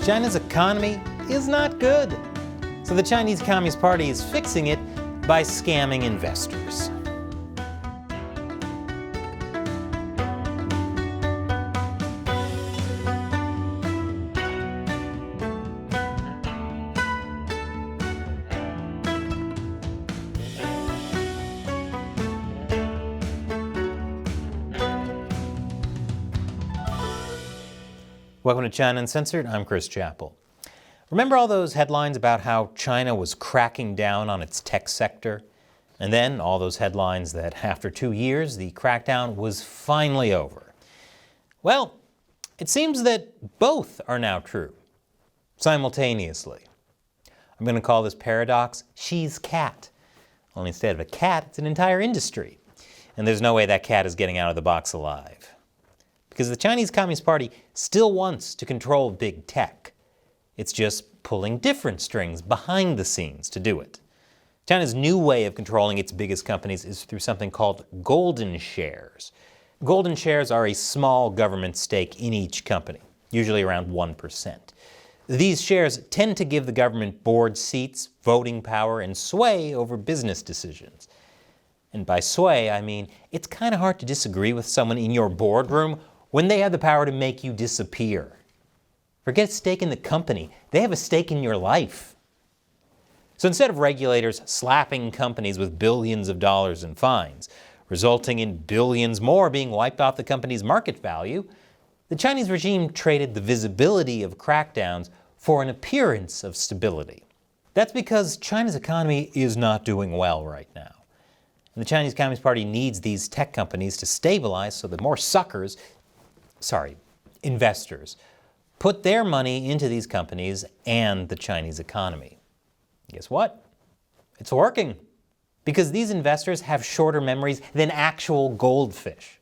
China's economy is not good. So the Chinese Communist Party is fixing it by scamming investors. Welcome to China Uncensored. I'm Chris Chappell. Remember all those headlines about how China was cracking down on its tech sector? And then all those headlines that after 2 years, the crackdown was finally over. Well, it seems that both are now true, simultaneously. I'm going to call this paradox she's cat. Only instead of a cat, it's an entire industry. And there's no way that cat is getting out of the box alive. Because the Chinese Communist Party still wants to control big tech. It's just pulling different strings behind the scenes to do it. China's new way of controlling its biggest companies is through something called golden shares. Golden shares are a small government stake in each company, usually around 1%. These shares tend to give the government board seats, voting power, and sway over business decisions. And by sway, I mean it's kind of hard to disagree with someone in your boardroom when they have the power to make you disappear. Forget a stake in the company. They have a stake in your life. So instead of regulators slapping companies with billions of dollars in fines, resulting in billions more being wiped off the company's market value, the Chinese regime traded the visibility of crackdowns for an appearance of stability. That's because China's economy is not doing well right now. And the Chinese Communist Party needs these tech companies to stabilize so that more investors put their money into these companies and the Chinese economy. Guess what? It's working. Because these investors have shorter memories than actual goldfish.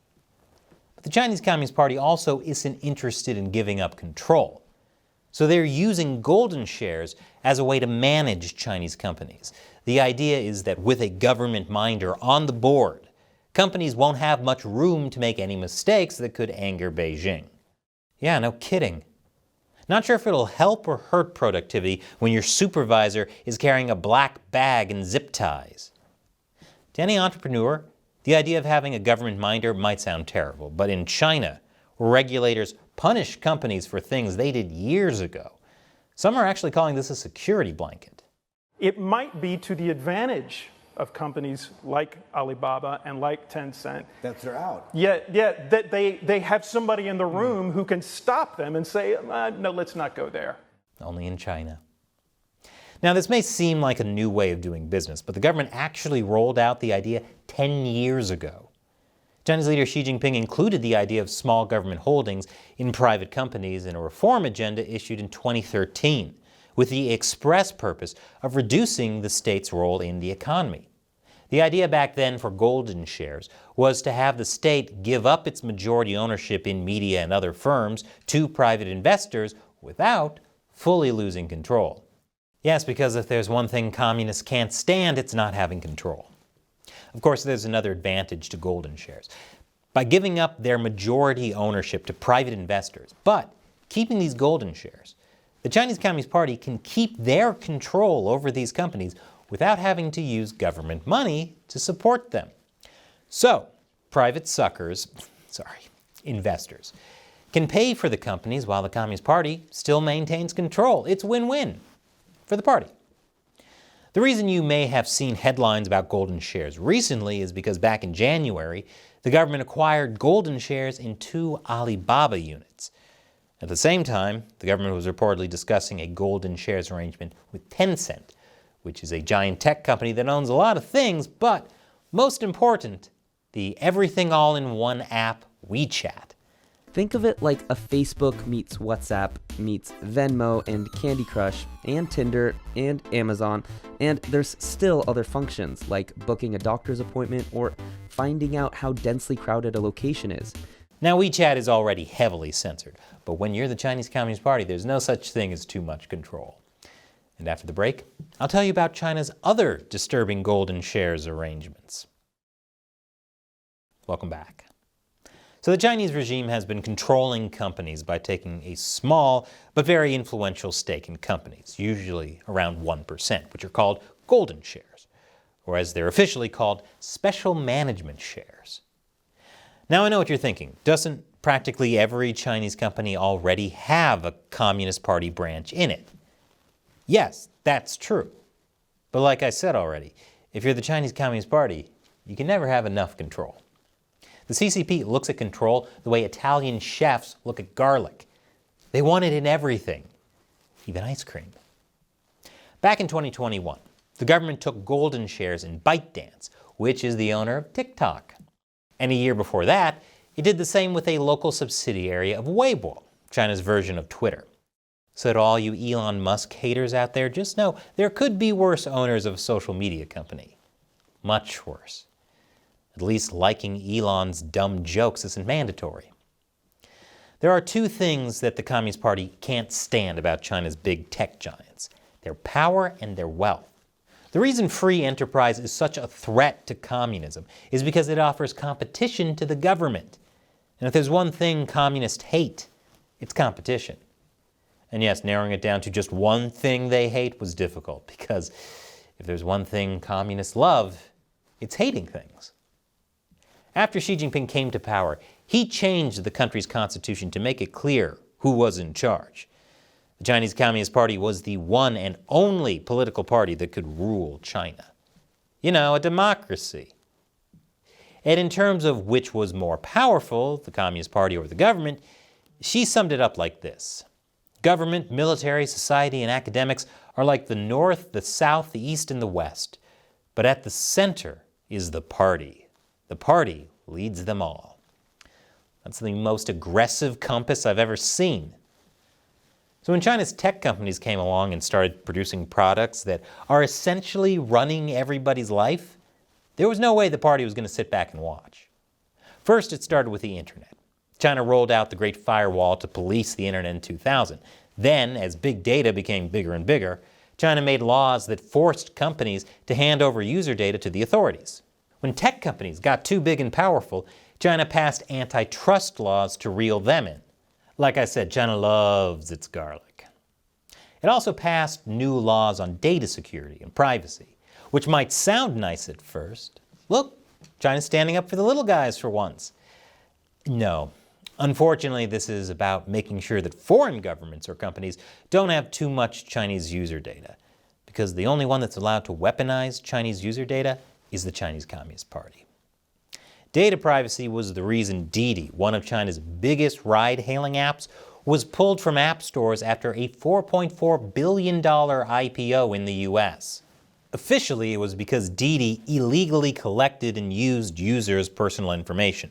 But the Chinese Communist Party also isn't interested in giving up control. So they're using golden shares as a way to manage Chinese companies. The idea is that with a government minder on the board, companies won't have much room to make any mistakes that could anger Beijing. Yeah, no kidding. Not sure if it'll help or hurt productivity when your supervisor is carrying a black bag and zip ties. To any entrepreneur, the idea of having a government minder might sound terrible, but in China, where regulators punish companies for things they did years ago, some are actually calling this a security blanket. It might be to the advantage of companies like Alibaba and like Tencent. That they're out. Yeah, that they have somebody in the room who can stop them and say, no, let's not go there. Only in China. Now, this may seem like a new way of doing business, but the government actually rolled out the idea 10 years ago. China's leader Xi Jinping included the idea of small government holdings in private companies in a reform agenda issued in 2013. With the express purpose of reducing the state's role in the economy. The idea back then for golden shares was to have the state give up its majority ownership in media and other firms to private investors without fully losing control. Yes, because if there's one thing communists can't stand, it's not having control. Of course, there's another advantage to golden shares. By giving up their majority ownership to private investors, but keeping these golden shares, the Chinese Communist Party can keep their control over these companies without having to use government money to support them. So, private investors, can pay for the companies while the Communist Party still maintains control. It's win-win for the party. The reason you may have seen headlines about golden shares recently is because back in January, the government acquired golden shares in 2 Alibaba units. At the same time, the government was reportedly discussing a golden shares arrangement with Tencent, which is a giant tech company that owns a lot of things, but most important, the everything-all-in-one app WeChat. Think of it like a Facebook meets WhatsApp meets Venmo and Candy Crush and Tinder and Amazon, and there's still other functions like booking a doctor's appointment or finding out how densely crowded a location is. Now, WeChat is already heavily censored, but when you're the Chinese Communist Party, there's no such thing as too much control. And after the break, I'll tell you about China's other disturbing golden shares arrangements. Welcome back. So the Chinese regime has been controlling companies by taking a small but very influential stake in companies, usually around 1%, which are called golden shares, or as they're officially called, special management shares. Now I know what you're thinking. Doesn't practically every Chinese company already have a Communist Party branch in it? Yes, that's true. But like I said already, if you're the Chinese Communist Party, you can never have enough control. The CCP looks at control the way Italian chefs look at garlic. They want it in everything, even ice cream. Back in 2021, the government took golden shares in ByteDance, which is the owner of TikTok. And a year before that, it did the same with a local subsidiary of Weibo, China's version of Twitter. So to all you Elon Musk haters out there, just know there could be worse owners of a social media company. Much worse. At least liking Elon's dumb jokes isn't mandatory. There are two things that the Communist Party can't stand about China's big tech giants: their power and their wealth. The reason free enterprise is such a threat to communism is because it offers competition to the government. And if there's one thing communists hate, it's competition. And yes, narrowing it down to just one thing they hate was difficult, because if there's one thing communists love, it's hating things. After Xi Jinping came to power, he changed the country's constitution to make it clear who was in charge. The Chinese Communist Party was the one and only political party that could rule China. You know, a democracy. And in terms of which was more powerful, the Communist Party or the government, Xi summed it up like this. Government, military, society, and academics are like the North, the South, the East, and the West. But at the center is the party. The party leads them all. That's the most aggressive compass I've ever seen. So when China's tech companies came along and started producing products that are essentially running everybody's life, there was no way the party was going to sit back and watch. First, it started with the internet. China rolled out the Great Firewall to police the internet in 2000. Then, as big data became bigger and bigger, China made laws that forced companies to hand over user data to the authorities. When tech companies got too big and powerful, China passed antitrust laws to reel them in. Like I said, China loves its garlic. It also passed new laws on data security and privacy, which might sound nice at first. Look, China's standing up for the little guys for once. No. Unfortunately, this is about making sure that foreign governments or companies don't have too much Chinese user data, because the only one that's allowed to weaponize Chinese user data is the Chinese Communist Party. Data privacy was the reason Didi, one of China's biggest ride-hailing apps, was pulled from app stores after a $4.4 billion IPO in the US. Officially, it was because Didi illegally collected and used users' personal information.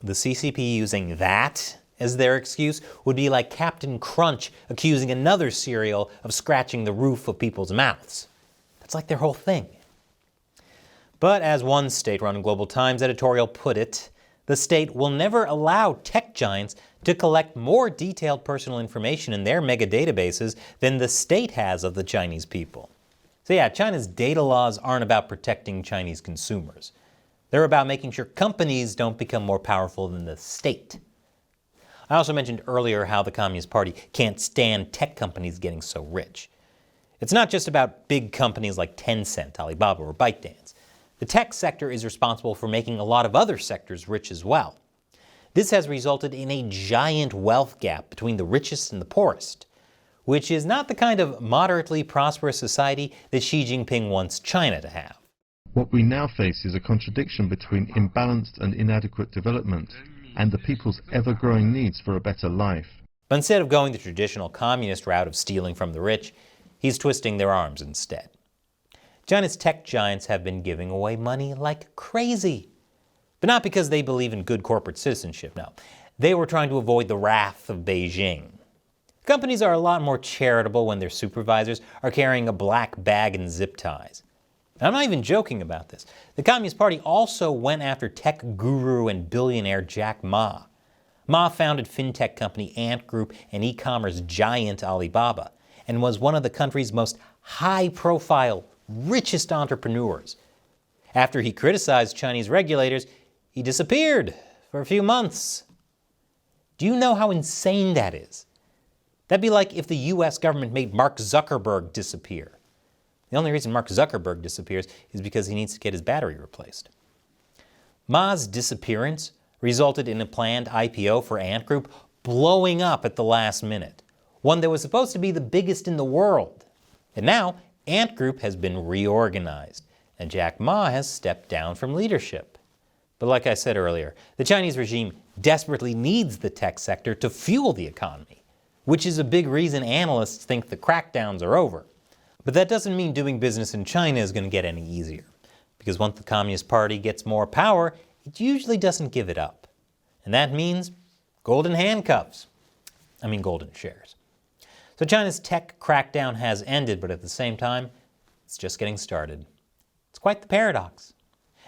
The CCP using that as their excuse would be like Captain Crunch accusing another cereal of scratching the roof of people's mouths. That's like their whole thing. But as one state-run Global Times editorial put it, the state will never allow tech giants to collect more detailed personal information in their mega databases than the state has of the Chinese people. So yeah, China's data laws aren't about protecting Chinese consumers. They're about making sure companies don't become more powerful than the state. I also mentioned earlier how the Communist Party can't stand tech companies getting so rich. It's not just about big companies like Tencent, Alibaba, or ByteDance. The tech sector is responsible for making a lot of other sectors rich as well. This has resulted in a giant wealth gap between the richest and the poorest, which is not the kind of moderately prosperous society that Xi Jinping wants China to have. What we now face is a contradiction between imbalanced and inadequate development and the people's ever-growing needs for a better life. But instead of going the traditional communist route of stealing from the rich, he's twisting their arms instead. China's tech giants have been giving away money like crazy. But not because they believe in good corporate citizenship, no. They were trying to avoid the wrath of Beijing. Companies are a lot more charitable when their supervisors are carrying a black bag and zip ties. And I'm not even joking about this. The Communist Party also went after tech guru and billionaire Jack Ma. Ma founded fintech company Ant Group and e-commerce giant Alibaba, and was one of the country's most high-profile, richest entrepreneurs. After he criticized Chinese regulators, he disappeared, for a few months. Do you know how insane that is? That'd be like if the US government made Mark Zuckerberg disappear. The only reason Mark Zuckerberg disappears is because he needs to get his battery replaced. Ma's disappearance resulted in a planned IPO for Ant Group blowing up at the last minute, one that was supposed to be the biggest in the world. And now, Ant Group has been reorganized, and Jack Ma has stepped down from leadership. But like I said earlier, the Chinese regime desperately needs the tech sector to fuel the economy, which is a big reason analysts think the crackdowns are over. But that doesn't mean doing business in China is going to get any easier, because once the Communist Party gets more power, it usually doesn't give it up. And that means golden handcuffs. I mean golden shares. So China's tech crackdown has ended, but at the same time, it's just getting started. It's quite the paradox.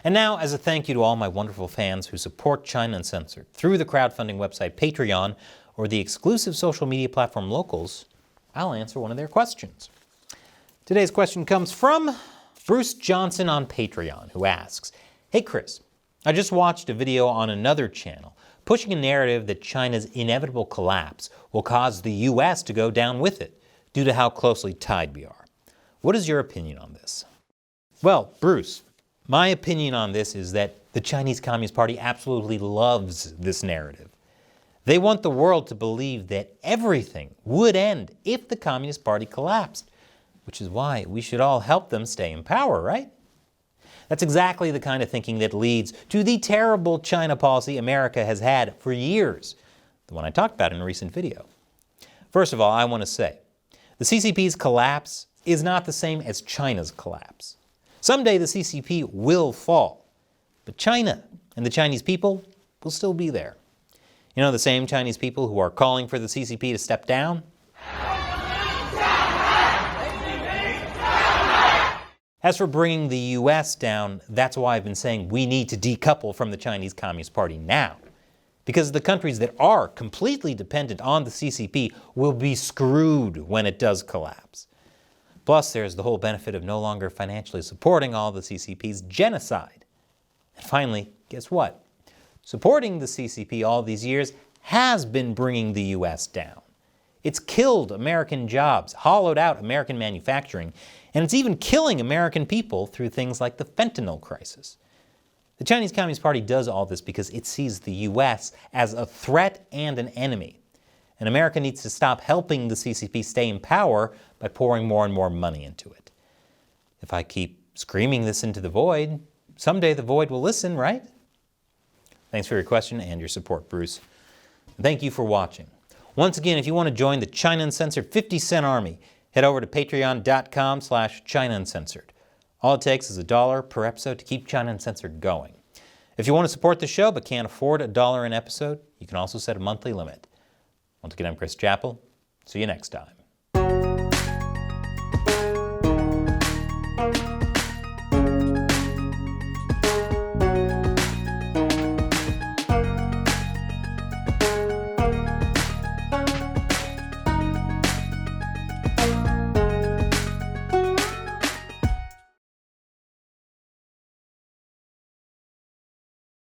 And now, as a thank you to all my wonderful fans who support China Uncensored through the crowdfunding website Patreon or the exclusive social media platform Locals, I'll answer one of their questions. Today's question comes from Bruce Johnson on Patreon, who asks, "Hey Chris, I just watched a video on another channel pushing a narrative that China's inevitable collapse will cause the US to go down with it due to how closely tied we are. What is your opinion on this?" Well, Bruce, my opinion on this is that the Chinese Communist Party absolutely loves this narrative. They want the world to believe that everything would end if the Communist Party collapsed, which is why we should all help them stay in power, right? That's exactly the kind of thinking that leads to the terrible China policy America has had for years, the one I talked about in a recent video. First of all, I want to say, the CCP's collapse is not the same as China's collapse. Someday the CCP will fall, but China and the Chinese people will still be there. You know, the same Chinese people who are calling for the CCP to step down? As for bringing the US down, that's why I've been saying we need to decouple from the Chinese Communist Party now. Because the countries that are completely dependent on the CCP will be screwed when it does collapse. Plus, there's the whole benefit of no longer financially supporting all the CCP's genocide. And finally, guess what? Supporting the CCP all these years has been bringing the US down. It's killed American jobs, hollowed out American manufacturing, and it's even killing American people through things like the fentanyl crisis. The Chinese Communist Party does all this because it sees the US as a threat and an enemy. And America needs to stop helping the CCP stay in power by pouring more and more money into it. If I keep screaming this into the void, someday the void will listen, right? Thanks for your question and your support, Bruce. And thank you for watching. Once again, if you want to join the China Uncensored 50-cent army, head over to patreon.com/China Uncensored. All it takes is $1 per episode to keep China Uncensored going. If you want to support the show but can't afford $1 an episode, you can also set a monthly limit. Once again, I'm Chris Chappell. See you next time.